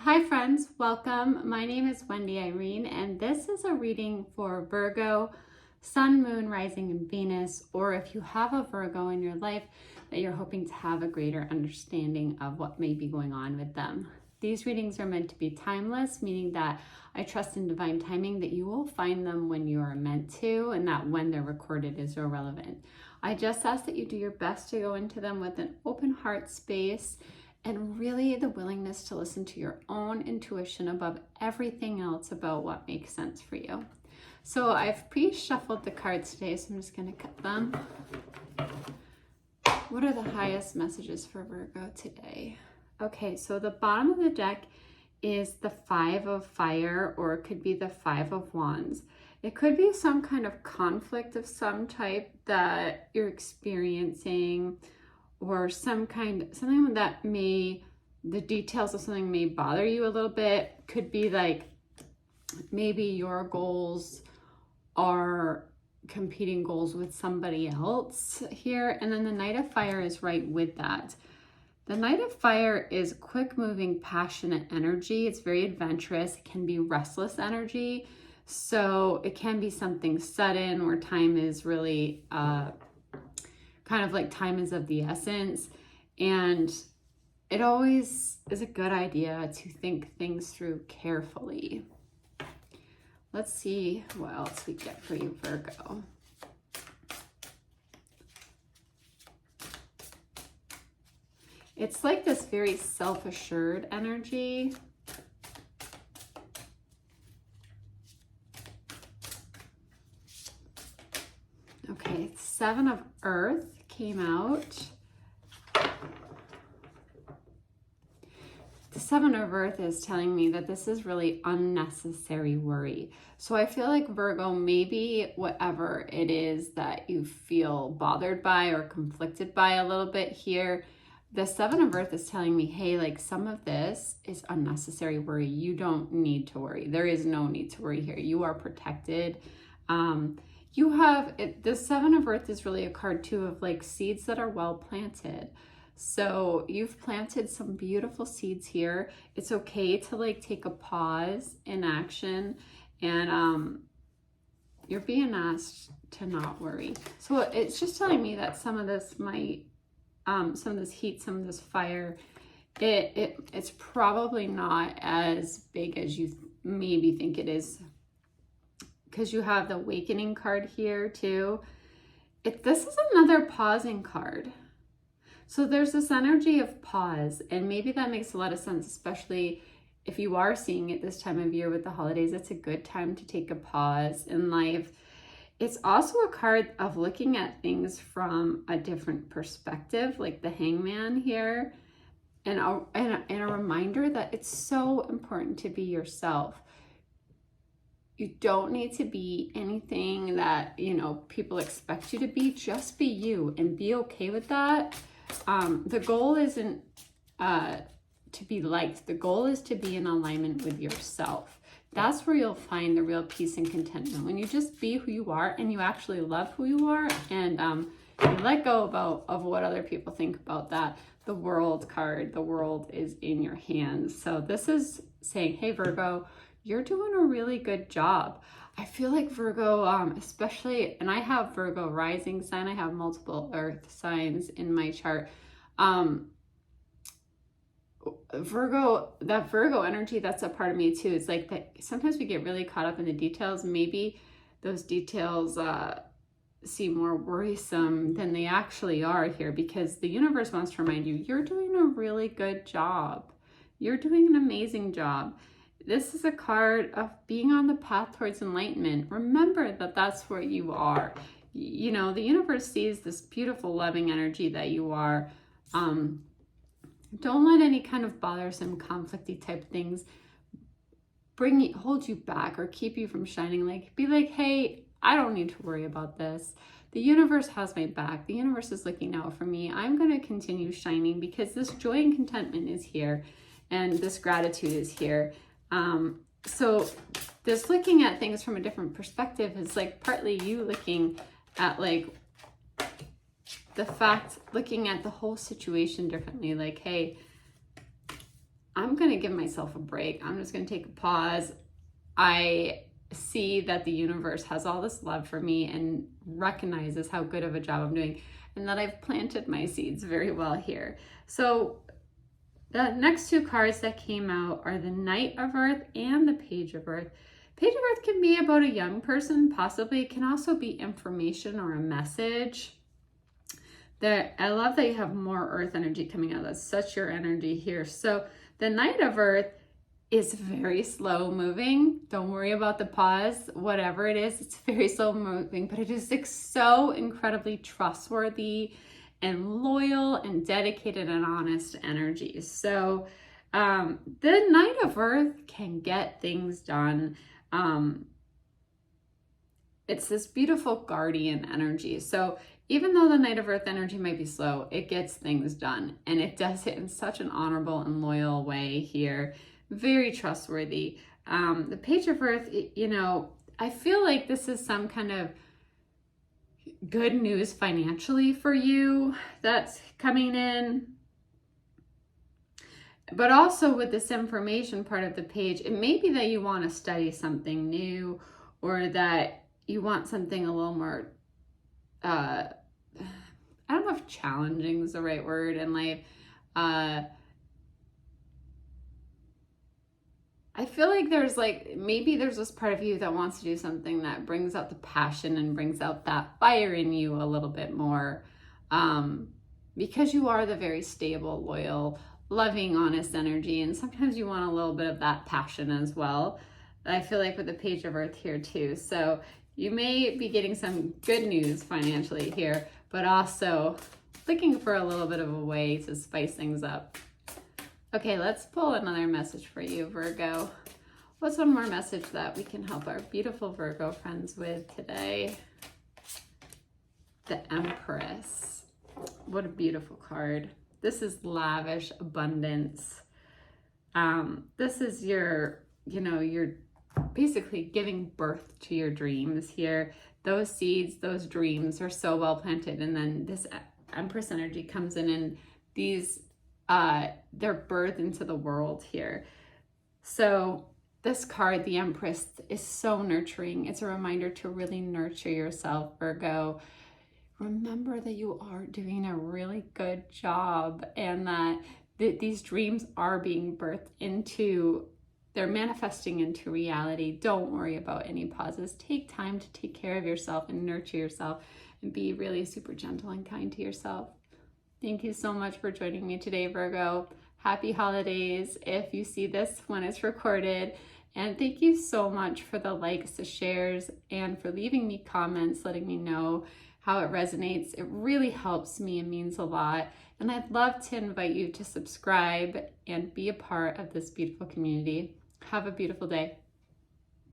Hi friends, welcome. My name is Wendy Irene and this is a reading for Virgo, Sun, Moon, Rising, and Venus, or if you have a Virgo in your life that you're hoping to have a greater understanding of what may be going on with them. These readings are meant to be timeless, meaning that I trust in divine timing that you will find them when you are meant to and that when they're recorded is irrelevant. I just ask that you do your best to go into them with an open heart space and really the willingness to listen to your own intuition above everything else about what makes sense for you. So I've pre-shuffled the cards today, so I'm just going to cut them. What are the highest messages for Virgo today? Okay, so the bottom of the deck is the Five of Fire, or it could be the Five of Wands. It could be some kind of conflict of some type that you're experiencing, or something that the details of something may bother you a little bit. Could be like maybe your goals are competing goals with somebody else here. And then the Knight of Fire is right with that. The Knight of Fire is quick moving, passionate energy. It's very adventurous. It can be restless energy. So it can be something sudden where time is really kind of like time is of the essence, and it always is a good idea to think things through carefully. Let's see what else we get for you, Virgo. It's like this very self-assured energy. Okay, Seven of Earth came out. The Seven of Earth is telling me that this is really unnecessary worry. So I feel like Virgo, maybe whatever it is that you feel bothered by or conflicted by a little bit here, the Seven of Earth is telling me, hey, like some of this is unnecessary worry. You don't need to worry. There is no need to worry here. You are protected. You have it, the Seven of Earth is really a card too of like seeds that are well planted. So you've planted some beautiful seeds here. It's okay to like take a pause in action, and you're being asked to not worry. So it's just telling me that some of this might, some of this heat, some of this fire, it's probably not as big as you maybe think it is, because you have the Awakening card here too. This is another pausing card. So there's this energy of pause, and maybe that makes a lot of sense, especially if you are seeing it this time of year with the holidays. It's a good time to take a pause in life. It's also a card of looking at things from a different perspective, like the Hangman here, and a reminder that it's so important to be yourself. You don't need to be anything that, you know, people expect you to be. Just be you and be okay with that. The goal isn't to be liked. The goal is to be in alignment with yourself. That's where you'll find the real peace and contentment. When you just be who you are and you actually love who you are, and you let go of what other people think about that. The World card, the world is in your hands. So this is saying, hey, Virgo, you're doing a really good job. I feel like Virgo, especially, and I have Virgo rising sign, I have multiple earth signs in my chart. Virgo, that Virgo energy, that's a part of me too. It's like that sometimes we get really caught up in the details. Maybe those details seem more worrisome than they actually are here, because the universe wants to remind you, you're doing a really good job. You're doing an amazing job. This is a card of being on the path towards enlightenment. Remember that that's where you are. You know, the universe sees this beautiful, loving energy that you are. Don't let any kind of bothersome, conflicty type things hold you back or keep you from shining. Like, be like, hey, I don't need to worry about this. The universe has my back. The universe is looking out for me. I'm going to continue shining because this joy and contentment is here, and this gratitude is here. So this looking at things from a different perspective is like partly you looking at like the fact, looking at the whole situation differently. Like, hey, I'm going to give myself a break. I'm just going to take a pause. I see that the universe has all this love for me and recognizes how good of a job I'm doing, and that I've planted my seeds very well here. So the next two cards that came out are the Knight of Earth and the Page of Earth. Page of Earth can be about a young person, possibly. It can also be information or a message. I love that you have more Earth energy coming out. That's such your energy here. So the Knight of Earth is very slow moving. Don't worry about the pause, whatever it is, it's very slow moving, but it is like so incredibly trustworthy and loyal and dedicated and honest energy. So the Knight of Earth can get things done. It's this beautiful guardian energy. So even though the Knight of Earth energy might be slow, it gets things done, and it does it in such an honorable and loyal way here. Very trustworthy. The Page of Earth, you know, I feel like this is some kind of good news financially for you that's coming in. But also with this information part of the page, it may be that you want to study something new, or that you want something a little more, I don't know if challenging is the right word in life. I feel like maybe there's this part of you that wants to do something that brings out the passion and brings out that fire in you a little bit more, because you are the very stable, loyal, loving, honest energy, and sometimes you want a little bit of that passion as well. I feel like with the Page of Earth here too. So you may be getting some good news financially here, but also looking for a little bit of a way to spice things up. Okay, let's pull another message for you, Virgo. What's one more message that we can help our beautiful Virgo friends with today? The Empress. What a beautiful card. This is lavish abundance. This is you're basically giving birth to your dreams here. Those seeds, those dreams are so well planted, and then this Empress energy comes in, and these they're birthed into the world here. So this card, the Empress, is so nurturing. It's a reminder to really nurture yourself, Virgo. Remember that you are doing a really good job, and that these dreams are being birthed into, they're manifesting into reality. Don't worry about any pauses. Take time to take care of yourself and nurture yourself, and be really super gentle and kind to yourself. Thank you so much for joining me today, Virgo. Happy holidays if you see this when it's recorded. And thank you so much for the likes, the shares, and for leaving me comments, letting me know how it resonates. It really helps me and means a lot. And I'd love to invite you to subscribe and be a part of this beautiful community. Have a beautiful day.